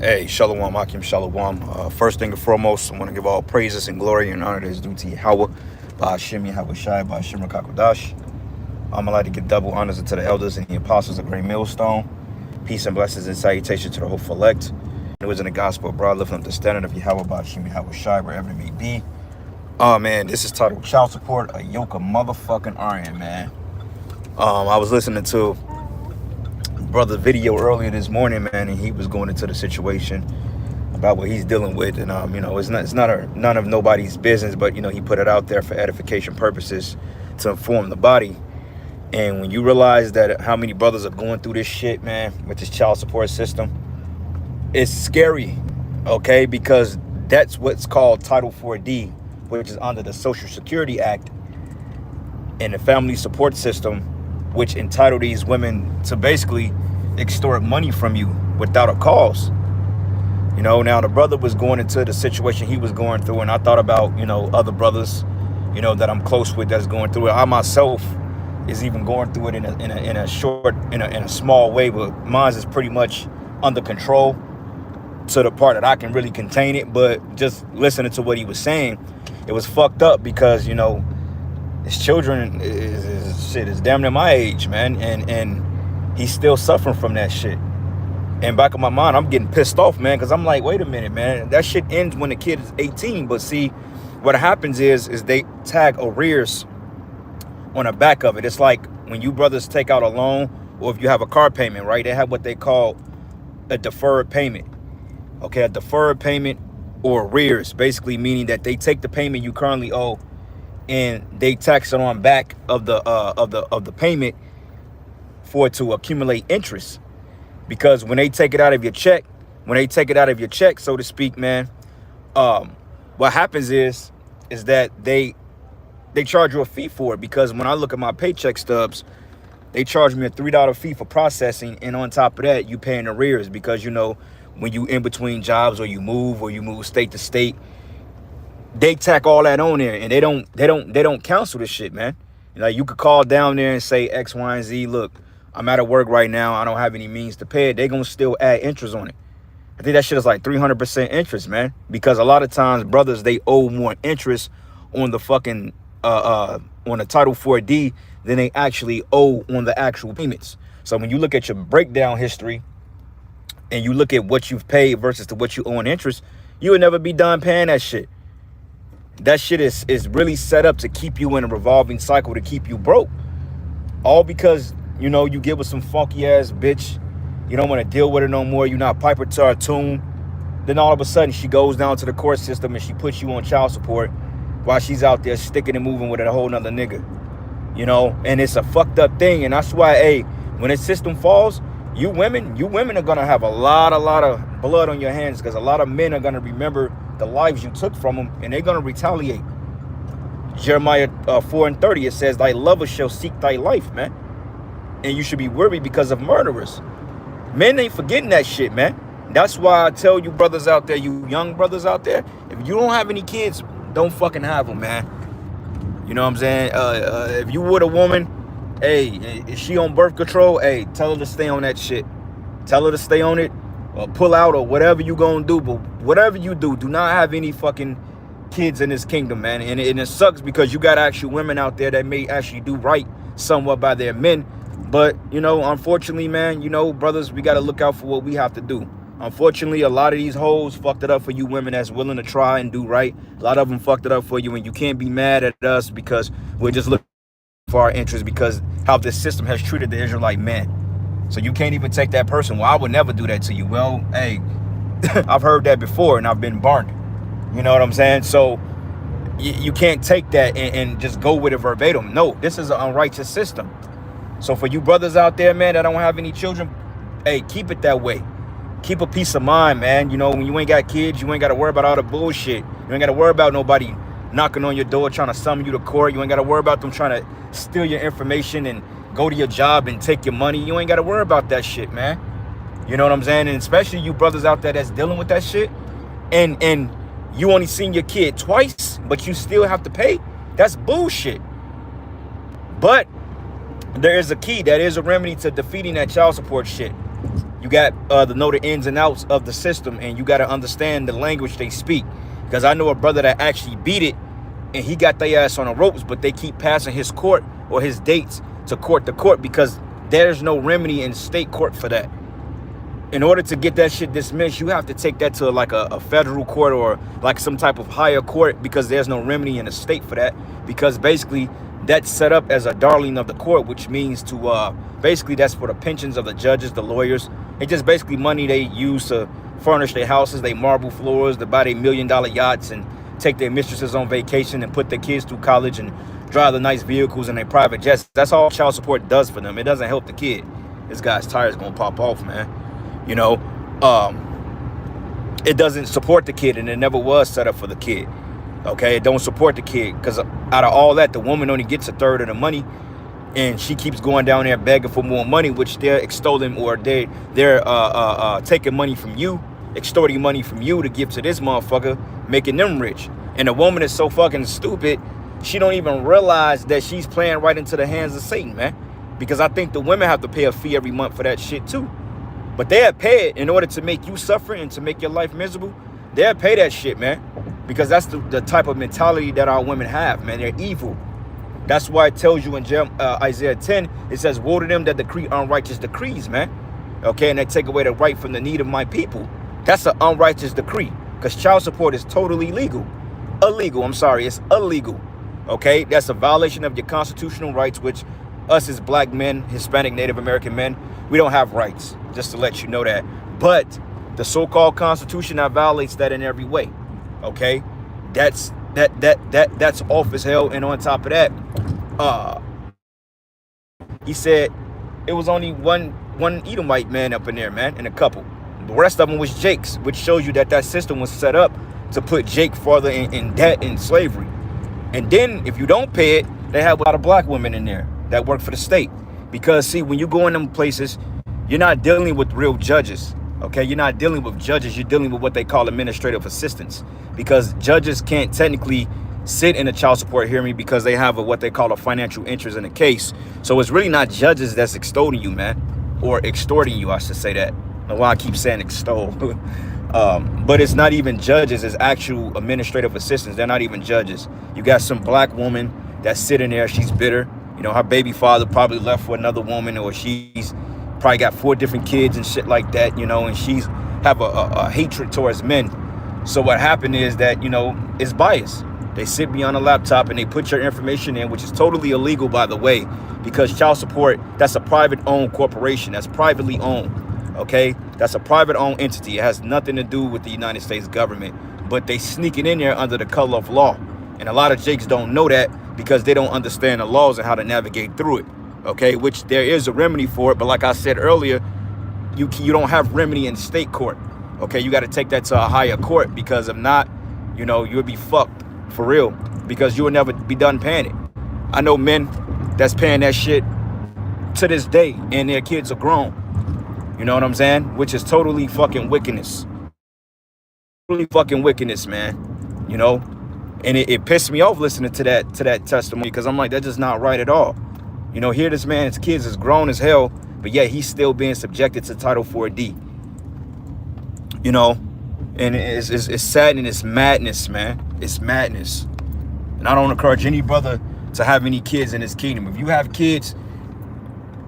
Hey, Shalom, Akim Shalom. First thing and foremost, I want to give all praises and glory and honor that is due to Yahweh, by Hashem Yahweh Shai, by Hashem Rakakodash. I'm allowed to give double honors to the elders and the apostles of Great Millstone. Peace and blessings and salutations to the hopeful elect. And it was in the gospel abroad, lifting up the standard of Yahweh, by Hashem Yahweh Shai, wherever it may be. Oh, man, this is titled Child Support, a Yoke of Motherfucking Iron, man. I was listening to brother's video earlier this morning, man, and he was going into the situation about what he's dealing with, and it's not none of nobody's business, but he put it out there for edification purposes to inform the body. And when you realize that how many brothers are going through this shit, man, with this child support system, it's scary, okay? Because that's what's called Title 4D, which is under the Social Security Act and the family support system, which entitle these women to basically extort money from you without a cause. Now the brother was going into the situation he was going through, and I thought about, other brothers, that I'm close with that's going through it. I myself is even going through it in a small way, but mine is pretty much under control to the part that I can really contain it. But just listening to what he was saying, it was fucked up because, his children is damn near my age, man, and he's still suffering from that shit. And back in my mind, I'm getting pissed off, man, because I'm like, wait a minute, man, that shit ends when the kid is 18. But see, what happens is they tag arrears on the back of it. It's like when you brothers take out a loan, or if you have a car payment, right? They have what they call a deferred payment. Okay, a deferred payment or arrears, basically meaning that they take the payment you currently owe and they tax it on back of the payment for it to accumulate interest. Because when they take it out of your check, so to speak, man, what happens is that they charge you a fee for it. Because when I look at my paycheck stubs, they charge me a $3 fee for processing, and on top of that, you pay in arrears because when you in between jobs or you move state to state, they tack all that on there, and they don't cancel this shit, man. Like, you could call down there and say X, Y, and Z. Look, I'm out of work right now. I don't have any means to pay it. They're gonna still add interest on it. I think that shit is like 300% interest, man. Because a lot of times, brothers, they owe more interest on the fucking on the Title 4D than they actually owe on the actual payments. So when you look at your breakdown history and you look at what you've paid versus to what you owe in interest, you would never be done paying that shit. That shit is really set up to keep you in a revolving cycle, to keep you broke. All because, you get with some funky ass bitch. You don't want to deal with her no more. You're not piper to her tune. Then all of a sudden she goes down to the court system and she puts you on child support while she's out there sticking and moving with a whole nother nigga. And it's a fucked up thing. And that's why, hey, when this system falls, you women are gonna have a lot of blood on your hands, because a lot of men are gonna remember the lives you took from them, and they're gonna retaliate. Jeremiah 4:30, it says, "Thy lover shall seek thy life," man, and you should be worried because of murderers. Men ain't forgetting that shit, man. That's why I tell you brothers out there, you young brothers out there, if you don't have any kids, don't fucking have them, man. You know what I'm saying? If you with a woman, hey, is she on birth control? Hey, tell her to stay on that shit. Tell her to stay on it, or pull out, or whatever you gonna do. But whatever you do not have any fucking kids in this kingdom, man. And it sucks because you got actual women out there that may actually do right somewhat by their men. But, unfortunately, man, brothers, we got to look out for what we have to do. Unfortunately, a lot of these hoes fucked it up for you women that's willing to try and do right. A lot of them fucked it up for you, and you can't be mad at us because we're just looking for our interests, because how this system has treated the Israelite man. So you can't even take that person. Well, I would never do that to you. Well, hey, I've heard that before, and I've been burned. You know what I'm saying? So you can't take that and just go with it verbatim. No, this is an unrighteous system. So for you brothers out there, man, that don't have any children, hey, keep it that way. Keep a peace of mind, man. When you ain't got kids, you ain't got to worry about all the bullshit. You ain't got to worry about nobody knocking on your door trying to summon you to court. You ain't got to worry about them trying to steal your information and go to your job and take your money. You ain't got to worry about that shit, man. You know what I'm saying? And especially you brothers out there that's dealing with that shit, and you only seen your kid twice, but you still have to pay. That's bullshit. But there is a key. That is a remedy to defeating that child support shit. You got to know the ins and outs of the system, and you got to understand the language they speak. Because I know a brother that actually beat it, and he got their ass on the ropes, but they keep passing his court or his dates to court because there's no remedy in state court for that. In order to get that shit dismissed, you have to take that to like a federal court or like some type of higher court, because there's no remedy in the state for that. Because basically that's set up as a darling of the court, which means to basically that's for the pensions of the judges, the lawyers. It's just basically money they use to furnish their houses, they marble floors, to buy their $1 million yachts and take their mistresses on vacation and put their kids through college and drive the nice vehicles and their private jets. That's all child support does for them. It doesn't help the kid. This guy's tires gonna pop off, man. You know, it doesn't support the kid, and it never was set up for the kid. Okay, it don't support the kid, because out of all that, the woman only gets a third of the money, and she keeps going down there begging for more money, which they're extolling, or they're taking money from you, extorting money from you to give to this motherfucker, making them rich. And the woman is so fucking stupid, she don't even realize that she's playing right into the hands of Satan, man. Because I think the women have to pay a fee every month for that shit too. But they'll pay it in order to make you suffer and to make your life miserable. They'll pay that shit, man. Because that's the type of mentality that our women have, man. They're evil. That's why it tells you in Isaiah 10, it says, woe to them that decree unrighteous decrees, man. Okay, and they take away the right from the need of my people. That's an unrighteous decree, because child support is totally legal. Illegal, I'm sorry, it's illegal. Okay, that's a violation of your constitutional rights, which us as black men, Hispanic, Native American men, we don't have rights, just to let you know that. But the so-called Constitution that violates that in every way. Okay, that's off as hell. And on top of that, he said it was only one Edomite man up in there, man, and a couple. The rest of them was Jake's, which shows you that system was set up to put Jake farther in debt and slavery. And then if you don't pay it, they have a lot of black women in there that work for the state. Because see, when you go in them places, you're not dealing with real judges. Okay, you're not dealing with judges, you're dealing with what they call administrative assistants. Because judges can't technically sit in a child support hearing because they have what they call a financial interest in the case. So it's really not judges that's extolling you, man, or extorting you, I should say that. I don't know why I keep saying extol. But it's not even judges, it's actual administrative assistants. They're not even judges. You got some black woman that's sitting there, she's bitter. You know, her baby father probably left for another woman, or she's probably got 4 different kids and shit like that, you know, and she's have a hatred towards men. So what happened is that, you know, it's bias. They sit me on a laptop and they put your information in, which is totally illegal, by the way, because child support, that's a private owned corporation. That's privately owned. Okay, that's a private owned entity. It has nothing to do with the United States government, but they sneak it in there under the color of law. And a lot of Jakes don't know that because they don't understand the laws and how to navigate through it. Okay, which there is a remedy for it. But like I said earlier, you don't have remedy in state court. Okay, you got to take that to a higher court, because if not, you know, you'll be fucked for real, because you will never be done paying it. I know men that's paying that shit to this day and their kids are grown. You know what I'm saying? Which is totally fucking wickedness. Totally fucking wickedness, man. You know? And it pissed me off listening to that testimony, because I'm like, that's just not right at all. You know, here this man's kids is grown as hell, but yet he's still being subjected to Title 4D. You know? And it's sad, and it's madness, man. It's madness. And I don't encourage any brother to have any kids in this kingdom. If you have kids,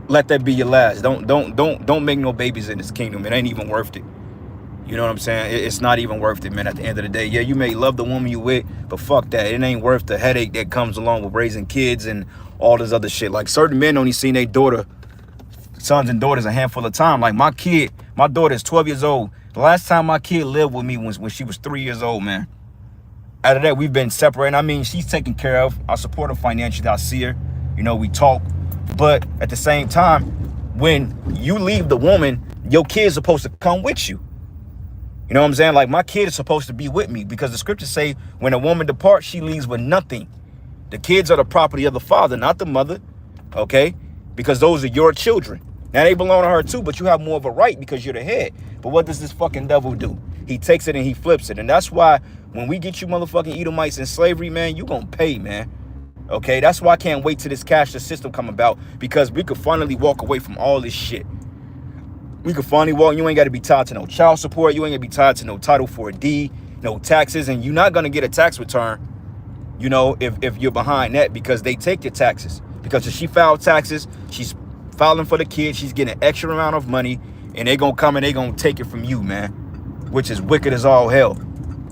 let that be your last. Don't make no babies in this kingdom. It ain't even worth it. You know what I'm saying? It's not even worth it, man. At the end of the day, yeah, you may love the woman you with, but fuck that. It ain't worth the headache that comes along with raising kids and all this other shit. Like, certain men only seen their sons and daughters a handful of time. Like, my daughter is 12 years old. The last time my kid lived with me was when she was 3 years old, man. Out of that, we've been separated. I mean, she's taken care of. I support her financially. I see her. You know, we talk. But at the same time, when you leave the woman, your kid's supposed to come with you. You know what I'm saying? Like, my kid is supposed to be with me, because the scriptures say when a woman departs, she leaves with nothing. The kids are the property of the father, not the mother. Okay? Because those are your children. Now, they belong to her too, but you have more of a right because you're the head. But what does this fucking devil do? He takes it and he flips it. And that's why when we get you motherfucking Edomites in slavery, man, you gonna pay, man. Okay? That's why I can't wait till this cashless system come about, because we could finally walk away from all this shit. We could finally walk. You ain't got to be tied to no child support. You ain't got to be tied to no Title 4D, no taxes. And you're not going to get a tax return, you know, if you're behind that, because they take your taxes. Because if she filed taxes, she's filing for the kids. She's getting an extra amount of money. And they going to come and they going to take it from you, man. Which is wicked as all hell.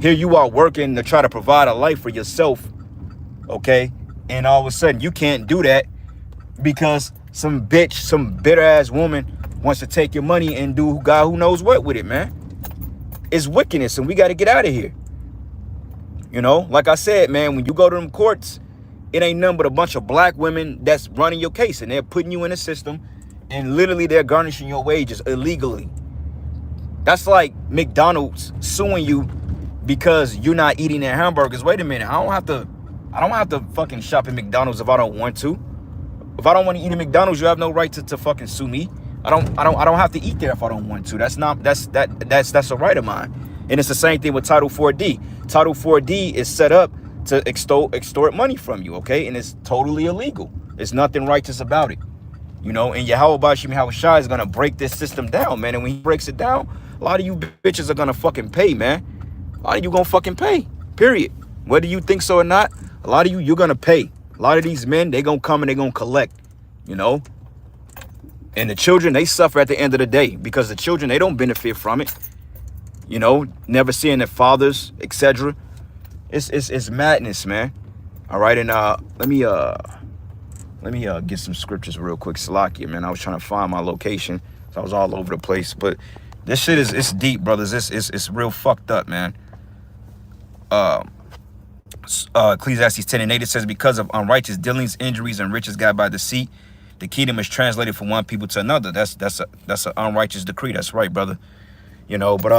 Here you are working to try to provide a life for yourself. Okay? And all of a sudden, you can't do that because some bitch, some bitter-ass woman wants to take your money and do God who knows what with it, man. It's wickedness, and we got to get out of here. You know, like I said, man, when you go to them courts, it ain't nothing but a bunch of black women that's running your case, and they're putting you in a system, and literally they're garnishing your wages illegally. That's like McDonald's suing you because you're not eating their hamburgers. Wait a minute, I don't have to fucking shop at McDonald's if I don't want to. If I don't want to eat at McDonald's, you have no right to fucking sue me. I don't have to eat there if I don't want to. That's a right of mine. And it's the same thing with Title 4D. Title 4D is set up to extort money from you, okay? And it's totally illegal. There's nothing righteous about it. You know, and Yahweh Bashim Yahushai is gonna break this system down, man. And when he breaks it down, a lot of you bitches are gonna fucking pay, man. A lot of you gonna fucking pay, period. Whether you think so or not, a lot of you're gonna pay. A lot of these men, they gonna come and they gonna collect, you know. And the children, they suffer at the end of the day because the children, they don't benefit from it. You know, never seeing their fathers, etc. It's madness, man. All right, and let me get some scriptures real quick. Salakia, man. I was trying to find my location, so I was all over the place. But this shit it's deep, brothers. It's real fucked up, man. Ecclesiastes 10:8 says, because of unrighteous dealings, injuries, and riches got by deceit, the kingdom is translated from one people to another. That's an unrighteous decree. That's right, brother. You know, but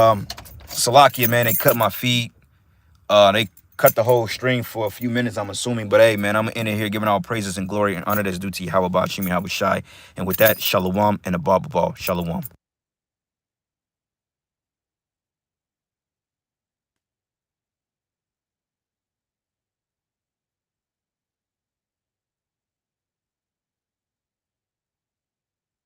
Salakia, man, they cut my feed. They cut the whole stream for a few minutes, I'm assuming. But hey, man, I'm in here giving all praises and glory and honor that's due to Yahweh Bashim Yahushai. And with that, shalom and a ball. Shalom.